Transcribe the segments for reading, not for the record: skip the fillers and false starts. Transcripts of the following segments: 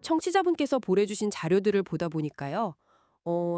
청취자분께서 보내주신 자료들을 보다 보니까요.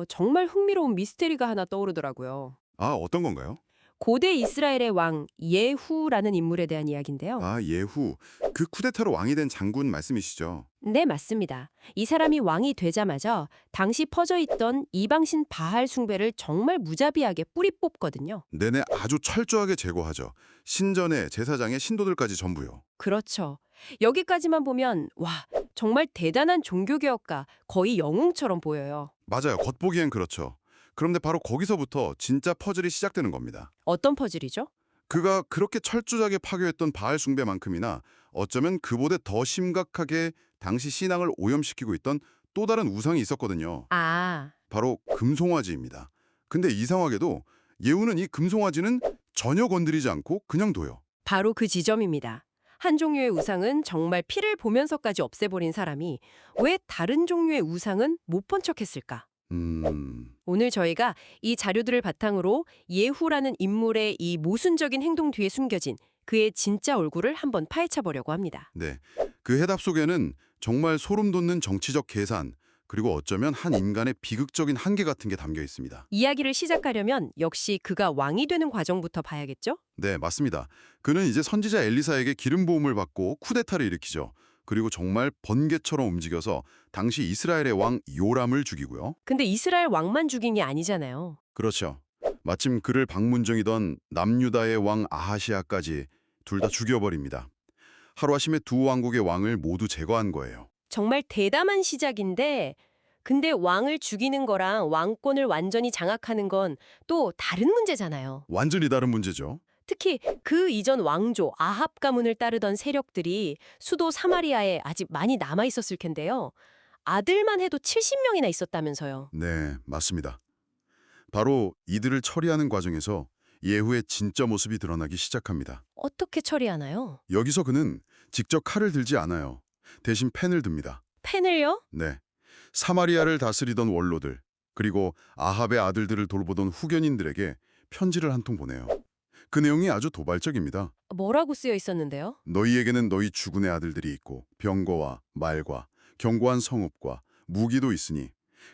정말 흥미로운 미스테리가 하나 떠오르더라고요. 아, 어떤 건가요? 고대 이스라엘의 왕 예후라는 인물에 대한 이야기인데요. 아, 예후. 그 쿠데타로 왕이 된 장군 말씀이시죠? 네, 맞습니다. 이 사람이 왕이 되자마자 당시 퍼져 있던 이방신 바알 숭배를 정말 무자비하게 뿌리 뽑거든요. 네네, 아주 철저하게 제거하죠. 신전에 제사장에 신도들까지 전부요. 그렇죠. 여기까지만 보면 와, 정말 대단한 종교개혁가, 거의 영웅처럼 보여요. 맞아요. 겉보기엔 그렇죠. 그런데 바로 거기서부터 진짜 퍼즐이 시작되는 겁니다. 어떤 퍼즐이죠? 그가 그렇게 철저하게 파괴했던 바알 숭배만큼이나 어쩌면 그보다 더 심각하게 당시 신앙을 오염시키고 있던 또 다른 우상이 있었거든요. 아, 바로 금송아지입니다. 근데 이상하게도 예후는 이 금송아지는 전혀 건드리지 않고 그냥 둬요. 바로 그 지점입니다. 한 종류의 우상은 정말 피를 보면서까지 없애버린 사람이 왜 다른 종류의 우상은 못 본 척했을까? 오늘 저희가 이 자료들을 바탕으로 예후라는 인물의 이 모순적인 행동 뒤에 숨겨진 그의 진짜 얼굴을 한번 파헤쳐 보려고 합니다. 네. 그 해답 속에는 정말 소름 돋는 정치적 계산, 그리고 어쩌면 한 인간의 비극적인 한계 같은 게 담겨 있습니다. 이야기를 시작하려면 역시 그가 왕이 되는 과정부터 봐야겠죠? 네, 맞습니다. 그는 이제 선지자 엘리사에게 기름 부음을 받고 쿠데타를 일으키죠. 그리고 정말 번개처럼 움직여서 당시 이스라엘의 왕 요람을 죽이고요. 근데 이스라엘 왕만 죽인 게 아니잖아요. 그렇죠. 마침 그를 방문 중이던 남유다의 왕 아하시아까지 둘 다 죽여버립니다. 하루아침에 두 왕국의 왕을 모두 제거한 거예요. 정말 대담한 시작인데 근데 왕을 죽이는 거랑 왕권을 완전히 장악하는 건 또 다른 문제잖아요. 완전히 다른 문제죠. 특히 그 이전 왕조 아합 가문을 따르던 세력들이 수도 사마리아에 아직 많이 남아 있었을 텐데요. 아들만 해도 70명이나 있었다면서요. 네, 맞습니다. 바로 이들을 처리하는 과정에서 예후의 진짜 모습이 드러나기 시작합니다. 어떻게 처리하나요? 여기서 그는 직접 칼을 들지 않아요. 대신 펜을 듭니다. 펜을요? 네. 사마리아를 다스리던 원로들, 그리고 아합의 아들들을 돌보던 후견인들에게 편지를 한 통 보내요. 그 내용이 아주 도발적입니다. 뭐라고 쓰여 있었는데요? 너희에게는 너희 주군의 아들들이 있고 병거와 말과 견고한 성읍과 무기도 있으니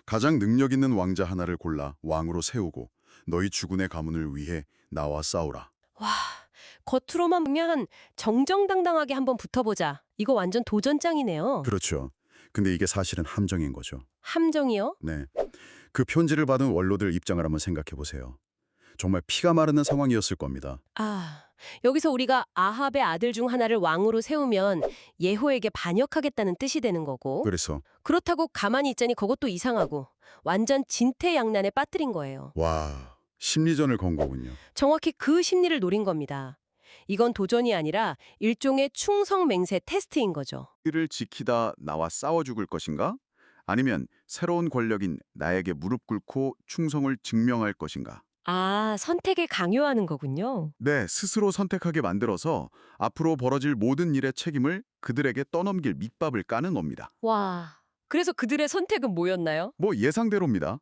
가장 능력 있는 왕자 하나를 골라 왕으로 세우고 너희 주군의 가문을 위해 나와 싸우라. 와, 겉으로만 보면 정정당당하게 한번 붙어보자. 이거 완전 도전장이네요. 그렇죠. 근데 이게 사실은 함정인 거죠. 함정이요? 네. 그 편지를 받은 원로들 입장을 한번 생각해 보세요. 정말 피가 마르는 상황이었을 겁니다. 아, 여기서 우리가 아합의 아들 중 하나를 왕으로 세우면 예호에게 반역하겠다는 뜻이 되는 거고 그래서 그렇다고 가만히 있자니 그것도 이상하고 완전 진퇴양난에 빠뜨린 거예요. 와, 심리전을 건 거군요. 정확히 그 심리를 노린 겁니다. 이건 도전이 아니라 일종의 충성맹세 테스트인 거죠. 를 지키다 나와 싸워 죽을 것인가? 아니면 새로운 권력인 나에게 무릎 꿇고 충성을 증명할 것인가? 아, 선택을 강요하는 거군요. 네, 스스로 선택하게 만들어서 앞으로 벌어질 모든 일의 책임을 그들에게 떠넘길 밑밥을 까는 겁니다. 와, 그래서 그들의 선택은 뭐였나요? 뭐 예상대로입니다.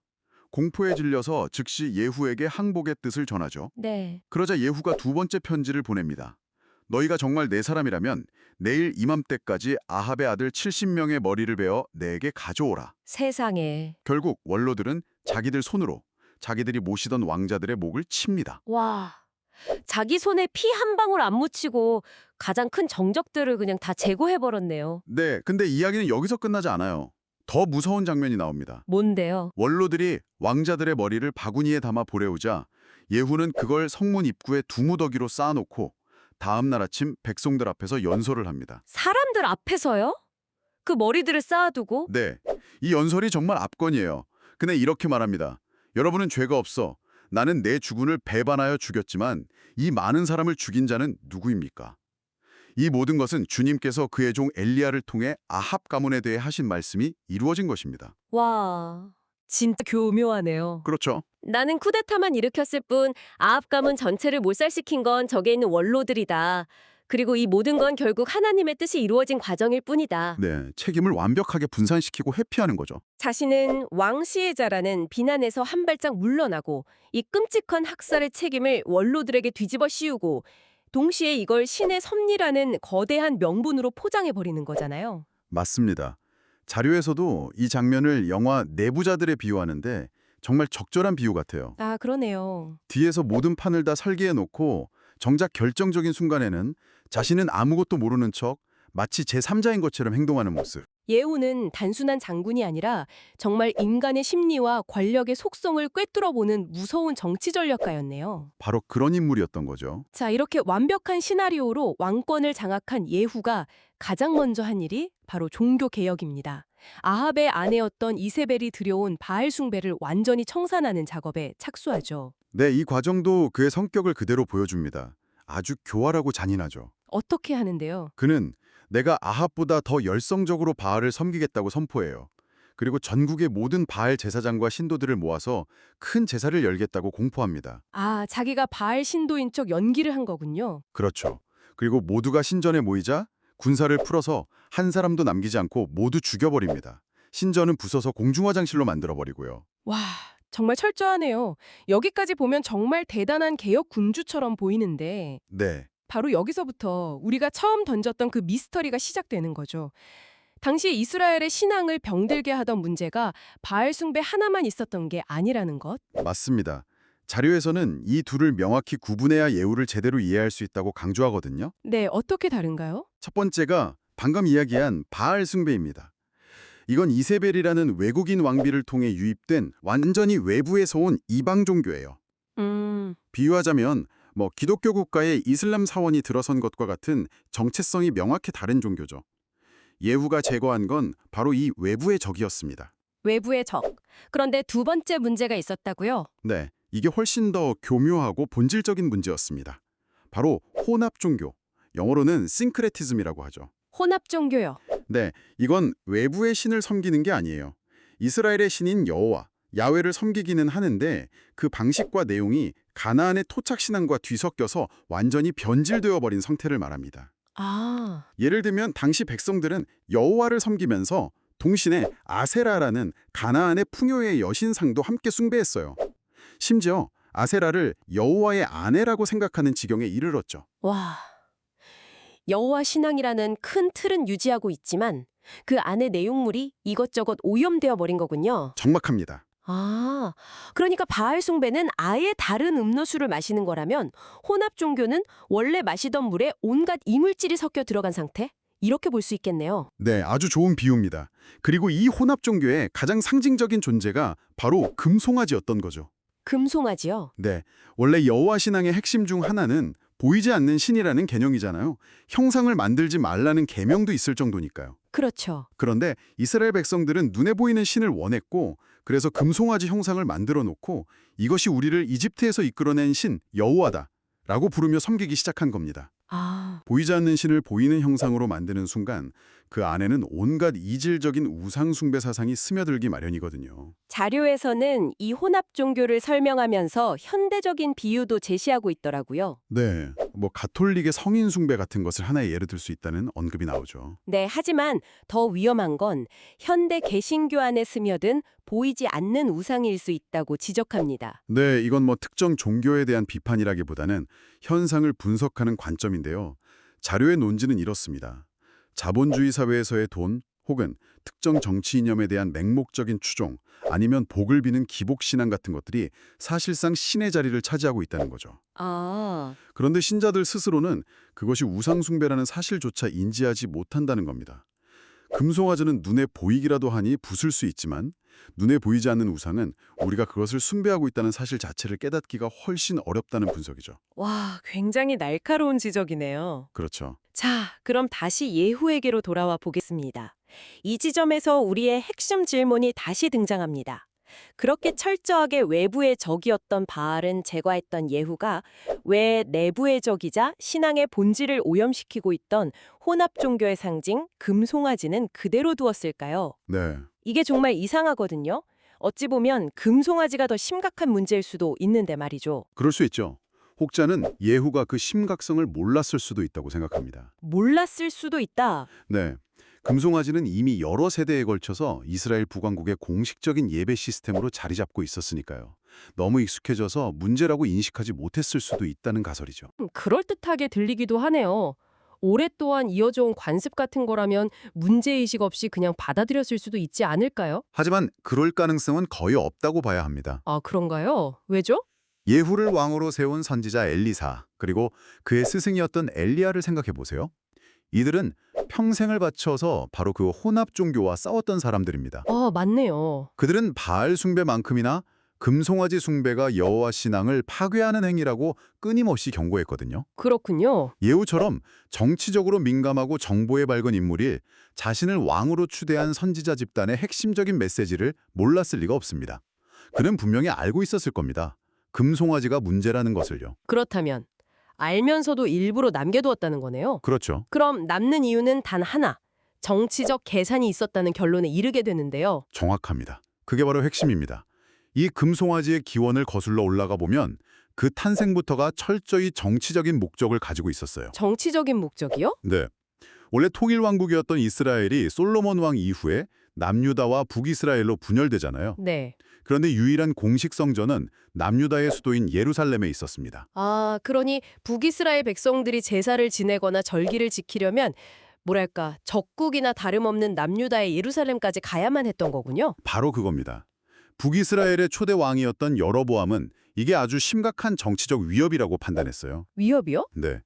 공포에 질려서 즉시 예후에게 항복의 뜻을 전하죠. 네. 그러자 예후가 두 번째 편지를 보냅니다. 너희가 정말 내 사람이라면 내일 이맘때까지 아합의 아들 70명의 머리를 베어 내게 가져오라. 세상에. 결국 원로들은 자기들 손으로 자기들이 모시던 왕자들의 목을 칩니다. 와, 자기 손에 피 한 방울 안 묻히고 가장 큰 정적들을 그냥 다 제거해버렸네요. 네, 근데 이야기는 여기서 끝나지 않아요. 더 무서운 장면이 나옵니다. 뭔데요? 원로들이 왕자들의 머리를 바구니에 담아 보내오자 예후는 그걸 성문 입구에 두무더기로 쌓아놓고 다음 날 아침 백성들 앞에서 연설을 합니다. 사람들 앞에서요? 그 머리들을 쌓아두고? 네, 이 연설이 정말 압권이에요. 근데 이렇게 말합니다. 여러분은 죄가 없어. 나는 내 주군을 배반하여 죽였지만 이 많은 사람을 죽인 자는 누구입니까? 이 모든 것은 주님께서 그의 종 엘리야를 통해 아합 가문에 대해 하신 말씀이 이루어진 것입니다. 와, 진짜 교묘하네요. 그렇죠? 나는 쿠데타만 일으켰을 뿐 아합 가문 전체를 몰살시킨 건 저기에 있는 원로들이다. 그리고 이 모든 건 결국 하나님의 뜻이 이루어진 과정일 뿐이다. 네, 책임을 완벽하게 분산시키고 회피하는 거죠. 자신은 왕시혜자라는 비난에서 한 발짝 물러나고 이 끔찍한 학살의 책임을 원로들에게 뒤집어 씌우고 동시에 이걸 신의 섭리라는 거대한 명분으로 포장해버리는 거잖아요. 맞습니다. 자료에서도 이 장면을 영화 내부자들에 비유하는데 정말 적절한 비유 같아요. 아, 그러네요. 뒤에서 모든 판을 다 설계해 놓고 정작 결정적인 순간에는 자신은 아무것도 모르는 척 마치 제3자인 것처럼 행동하는 모습. 예후는 단순한 장군이 아니라 정말 인간의 심리와 권력의 속성을 꿰뚫어보는 무서운 정치 전략가였네요. 바로 그런 인물이었던 거죠. 자, 이렇게 완벽한 시나리오로 왕권을 장악한 예후가 가장 먼저 한 일이 바로 종교 개혁입니다. 아합의 아내였던 이세벨이 들여온 바알 숭배를 완전히 청산하는 작업에 착수하죠. 네, 이 과정도 그의 성격을 그대로 보여줍니다. 아주 교활하고 잔인하죠. 어떻게 하는데요? 그는 내가 아합보다 더 열성적으로 바알을 섬기겠다고 선포해요. 그리고 전국의 모든 바알 제사장과 신도들을 모아서 큰 제사를 열겠다고 공포합니다. 아, 자기가 바알 신도인 척 연기를 한 거군요. 그렇죠. 그리고 모두가 신전에 모이자 군사를 풀어서 한 사람도 남기지 않고 모두 죽여버립니다. 신전은 부숴서 공중화장실로 만들어버리고요. 와, 정말 철저하네요. 여기까지 보면 정말 대단한 개혁 군주처럼 보이는데 네, 바로 여기서부터 우리가 처음 던졌던 그 미스터리가 시작되는 거죠. 당시 이스라엘의 신앙을 병들게 하던 문제가 바알 숭배 하나만 있었던 게 아니라는 것. 맞습니다. 자료에서는 이 둘을 명확히 구분해야 예후를 제대로 이해할 수 있다고 강조하거든요. 네, 어떻게 다른가요? 첫 번째가 방금 이야기한 바알 숭배입니다. 이건 이세벨이라는 외국인 왕비를 통해 유입된 완전히 외부에서 온 이방 종교예요. 비유하자면 기독교 국가에 이슬람 사원이 들어선 것과 같은 정체성이 명확히 다른 종교죠. 예후가 제거한 건 바로 이 외부의 적이었습니다. 외부의 적. 그런데 두 번째 문제가 있었다고요? 네, 이게 훨씬 더 교묘하고 본질적인 문제였습니다. 바로 혼합 종교, 영어로는 싱크레티즘이라고 하죠. 혼합 종교요. 네, 이건 외부의 신을 섬기는 게 아니에요. 이스라엘의 신인 여호와, 야훼를 섬기기는 하는데 그 방식과 내용이 가나안의 토착 신앙과 뒤섞여서 완전히 변질되어 버린 상태를 말합니다. 아, 예를 들면 당시 백성들은 여호와를 섬기면서 동시에 아세라라는 가나안의 풍요의 여신상도 함께 숭배했어요. 심지어 아세라를 여호와의 아내라고 생각하는 지경에 이르렀죠. 와. 여호와 신앙이라는 큰 틀은 유지하고 있지만 그 안에 내용물이 이것저것 오염되어 버린 거군요. 정확합니다. 아, 그러니까 바알 숭배는 아예 다른 음료수를 마시는 거라면 혼합 종교는 원래 마시던 물에 온갖 이물질이 섞여 들어간 상태? 이렇게 볼 수 있겠네요. 네, 아주 좋은 비유입니다. 그리고 이 혼합 종교의 가장 상징적인 존재가 바로 금송아지였던 거죠. 금송아지요? 네, 원래 여호와 신앙의 핵심 중 하나는 보이지 않는 신이라는 개념이잖아요. 형상을 만들지 말라는 계명도 있을 정도니까요. 그렇죠. 그런데 이스라엘 백성들은 눈에 보이는 신을 원했고 그래서 금송아지 형상을 만들어 놓고 이것이 우리를 이집트에서 이끌어낸 신 여호와다 라고 부르며 섬기기 시작한 겁니다. 아, 보이지 않는 신을 보이는 형상으로 만드는 순간 그 안에는 온갖 이질적인 우상 숭배 사상이 스며들기 마련이거든요. 자료에서는 이 혼합 종교를 설명하면서 현대적인 비유도 제시하고 있더라고요. 네, 가톨릭의 성인 숭배 같은 것을 하나의 예를 들 수 있다는 언급이 나오죠. 네, 하지만 더 위험한 건 현대 개신교 안에 스며든 보이지 않는 우상일 수 있다고 지적합니다. 네, 이건 특정 종교에 대한 비판이라기보다는 현상을 분석하는 관점인데요. 자료의 논지는 이렇습니다. 자본주의 사회에서의 돈 혹은 특정 정치 이념에 대한 맹목적인 추종 아니면 복을 비는 기복신앙 같은 것들이 사실상 신의 자리를 차지하고 있다는 거죠. 아, 그런데 신자들 스스로는 그것이 우상숭배라는 사실조차 인지하지 못한다는 겁니다. 금송아지는 눈에 보이기라도 하니 부술 수 있지만 눈에 보이지 않는 우상은 우리가 그것을 숭배하고 있다는 사실 자체를 깨닫기가 훨씬 어렵다는 분석이죠. 와, 굉장히 날카로운 지적이네요. 그렇죠. 자, 그럼 다시 예후에게로 돌아와 보겠습니다. 이 지점에서 우리의 핵심 질문이 다시 등장합니다. 그렇게 철저하게 외부의 적이었던 바알은 제거했던 예후가 왜 내부의 적이자 신앙의 본질을 오염시키고 있던 혼합 종교의 상징 금송아지는 그대로 두었을까요? 네. 이게 정말 이상하거든요. 어찌 보면 금송아지가 더 심각한 문제일 수도 있는데 말이죠. 그럴 수 있죠. 혹자는 예후가 그 심각성을 몰랐을 수도 있다고 생각합니다. 몰랐을 수도 있다. 네. 금송아지는 이미 여러 세대에 걸쳐서 이스라엘 북왕국의 공식적인 예배 시스템으로 자리 잡고 있었으니까요. 너무 익숙해져서 문제라고 인식하지 못했을 수도 있다는 가설이죠. 그럴듯하게 들리기도 하네요. 오랫동안 이어져온 관습 같은 거라면 문제의식 없이 그냥 받아들였을 수도 있지 않을까요? 하지만 그럴 가능성은 거의 없다고 봐야 합니다. 아, 그런가요? 왜죠? 예후를 왕으로 세운 선지자 엘리사, 그리고 그의 스승이었던 엘리야를 생각해 보세요. 이들은 평생을 바쳐서 바로 그 혼합 종교와 싸웠던 사람들입니다. 아, 맞네요. 그들은 바알 숭배만큼이나 금송아지 숭배가 여호와 신앙을 파괴하는 행위라고 끊임없이 경고했거든요. 그렇군요. 예후처럼 정치적으로 민감하고 정보에 밝은 인물이 자신을 왕으로 추대한 선지자 집단의 핵심적인 메시지를 몰랐을 리가 없습니다. 그는 분명히 알고 있었을 겁니다. 금송아지가 문제라는 것을요. 그렇다면 알면서도 일부러 남겨두었다는 거네요. 그렇죠. 그럼 남는 이유는 단 하나. 정치적 계산이 있었다는 결론에 이르게 되는데요. 정확합니다. 그게 바로 핵심입니다. 이 금송아지의 기원을 거슬러 올라가 보면 그 탄생부터가 철저히 정치적인 목적을 가지고 있었어요. 정치적인 목적이요? 네. 원래 통일왕국이었던 이스라엘이 솔로몬 왕 이후에 남유다와 북이스라엘로 분열되잖아요. 네. 그런데 유일한 공식 성전은 남유다의 수도인 예루살렘에 있었습니다. 아, 그러니 북이스라엘 백성들이 제사를 지내거나 절기를 지키려면 뭐랄까, 적국이나 다름없는 남유다의 예루살렘까지 가야만 했던 거군요. 바로 그겁니다. 북이스라엘의 초대 왕이었던 여로보암은 이게 아주 심각한 정치적 위협이라고 판단했어요. 위협이요? 네.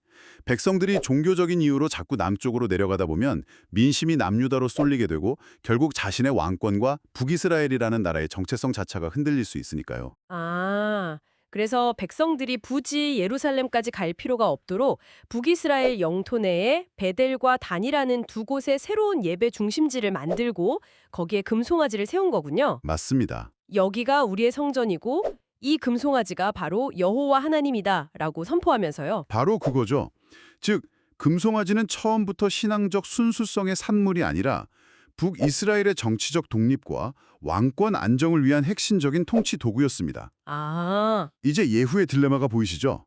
백성들이 종교적인 이유로 자꾸 남쪽으로 내려가다 보면 민심이 남유다로 쏠리게 되고 결국 자신의 왕권과 북이스라엘이라는 나라의 정체성 자체가 흔들릴 수 있으니까요. 아, 그래서 백성들이 굳이 예루살렘까지 갈 필요가 없도록 북이스라엘 영토 내에 베델과 단이라는 두 곳의 새로운 예배 중심지를 만들고 거기에 금송아지를 세운 거군요. 맞습니다. 여기가 우리의 성전이고 이 금송아지가 바로 여호와 하나님이다라고 선포하면서요. 바로 그거죠. 즉, 금송아지는 처음부터 신앙적 순수성의 산물이 아니라 북이스라엘의 정치적 독립과 왕권 안정을 위한 핵심적인 통치 도구였습니다. 아, 이제 예후의 딜레마가 보이시죠?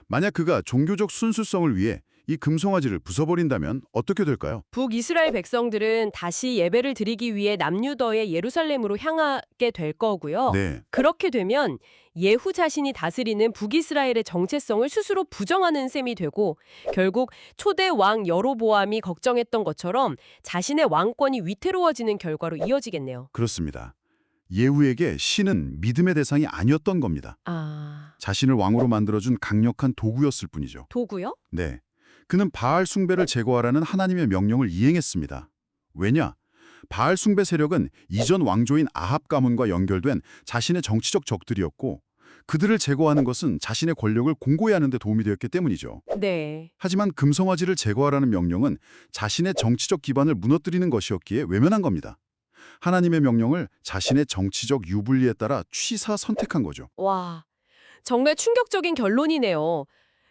만약 그가 종교적 순수성을 위해 이 금송아지를 부숴버린다면 어떻게 될까요? 북이스라엘 백성들은 다시 예배를 드리기 위해 남유다의 예루살렘으로 향하게 될 거고요. 네, 그렇게 되면 예후 자신이 다스리는 북이스라엘의 정체성을 스스로 부정하는 셈이 되고 결국 초대 왕 여로보암이 걱정했던 것처럼 자신의 왕권이 위태로워지는 결과로 이어지겠네요. 그렇습니다. 예후에게 신은 믿음의 대상이 아니었던 겁니다. 아, 자신을 왕으로 만들어준 강력한 도구였을 뿐이죠. 도구요? 네, 그는 바알 숭배를 제거하라는 하나님의 명령을 이행했습니다. 왜냐? 바알 숭배 세력은 이전 왕조인 아합 가문과 연결된 자신의 정치적 적들이었고 그들을 제거하는 것은 자신의 권력을 공고히 하는 데 도움이 되었기 때문이죠. 네. 하지만 금송아지를 제거하라는 명령은 자신의 정치적 기반을 무너뜨리는 것이었기에 외면한 겁니다. 하나님의 명령을 자신의 정치적 유불리에 따라 취사 선택한 거죠. 와, 정말 충격적인 결론이네요.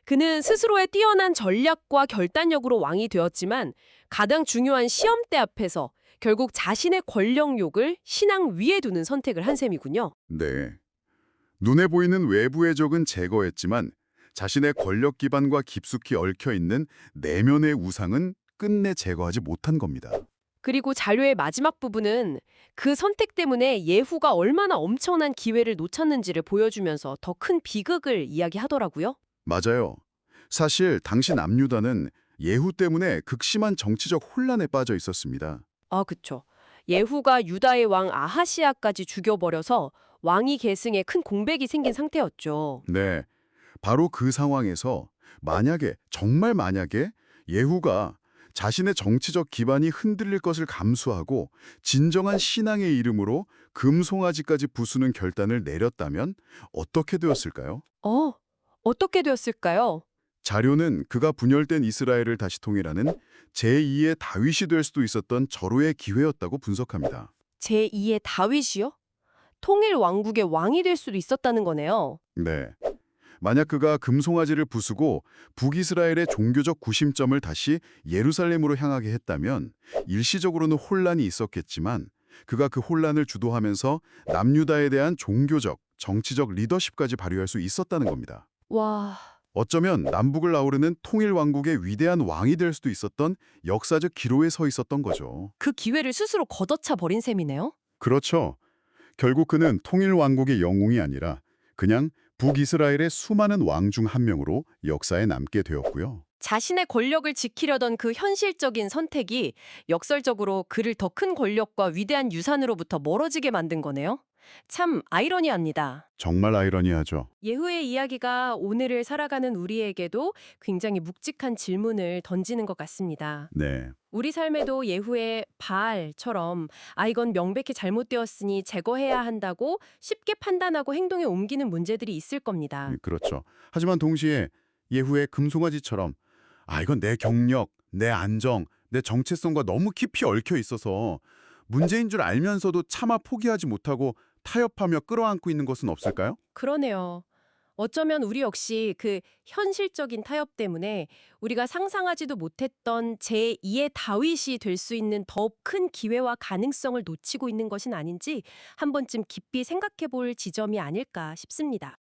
그는 스스로의 뛰어난 전략과 결단력으로 왕이 되었지만 가장 중요한 시험대 앞에서 결국 자신의 권력욕을 신앙 위에 두는 선택을 한 셈이군요. 네. 눈에 보이는 외부의 적은 제거했지만 자신의 권력 기반과 깊숙이 얽혀있는 내면의 우상은 끝내 제거하지 못한 겁니다. 그리고 자료의 마지막 부분은 그 선택 때문에 예후가 얼마나 엄청난 기회를 놓쳤는지를 보여주면서 더 큰 비극을 이야기하더라고요. 맞아요. 사실 당시 남유다는 예후 때문에 극심한 정치적 혼란에 빠져 있었습니다. 아, 그쵸. 예후가 유다의 왕 아하시아까지 죽여버려서 왕위 계승에 큰 공백이 생긴 상태였죠. 네. 바로 그 상황에서 정말 만약에 예후가 자신의 정치적 기반이 흔들릴 것을 감수하고 진정한 신앙의 이름으로 금송아지까지 부수는 결단을 내렸다면 어떻게 되었을까요? 어떻게 되었을까요? 자료는 그가 분열된 이스라엘을 다시 통일하는 제2의 다윗이 될 수도 있었던 절호의 기회였다고 분석합니다. 제2의 다윗이요? 통일 왕국의 왕이 될 수도 있었다는 거네요. 네. 만약 그가 금송아지를 부수고 북이스라엘의 종교적 구심점을 다시 예루살렘으로 향하게 했다면 일시적으로는 혼란이 있었겠지만 그가 그 혼란을 주도하면서 남유다에 대한 종교적, 정치적 리더십까지 발휘할 수 있었다는 겁니다. 와, 어쩌면 남북을 아우르는 통일 왕국의 위대한 왕이 될 수도 있었던 역사적 기로에 서 있었던 거죠. 그 기회를 스스로 걷어차 버린 셈이네요. 그렇죠. 결국 그는 통일 왕국의 영웅이 아니라 그냥 북이스라엘의 수많은 왕 중 한 명으로 역사에 남게 되었고요. 자신의 권력을 지키려던 그 현실적인 선택이 역설적으로 그를 더 큰 권력과 위대한 유산으로부터 멀어지게 만든 거네요. 참 아이러니합니다. 정말 아이러니하죠. 예후의 이야기가 오늘을 살아가는 우리에게도 굉장히 묵직한 질문을 던지는 것 같습니다. 네. 우리 삶에도 예후의 바알처럼 이건 명백히 잘못되었으니 제거해야 한다고 쉽게 판단하고 행동에 옮기는 문제들이 있을 겁니다. 그렇죠. 하지만 동시에 예후의 금송아지처럼 이건 내 경력, 내 안정, 내 정체성과 너무 깊이 얽혀 있어서 문제인 줄 알면서도 차마 포기하지 못하고 타협하며 끌어안고 있는 것은 없을까요? 그러네요. 어쩌면 우리 역시 그 현실적인 타협 때문에 우리가 상상하지도 못했던 제2의 다윗이 될 수 있는 더 큰 기회와 가능성을 놓치고 있는 것은 아닌지 한 번쯤 깊이 생각해 볼 지점이 아닐까 싶습니다.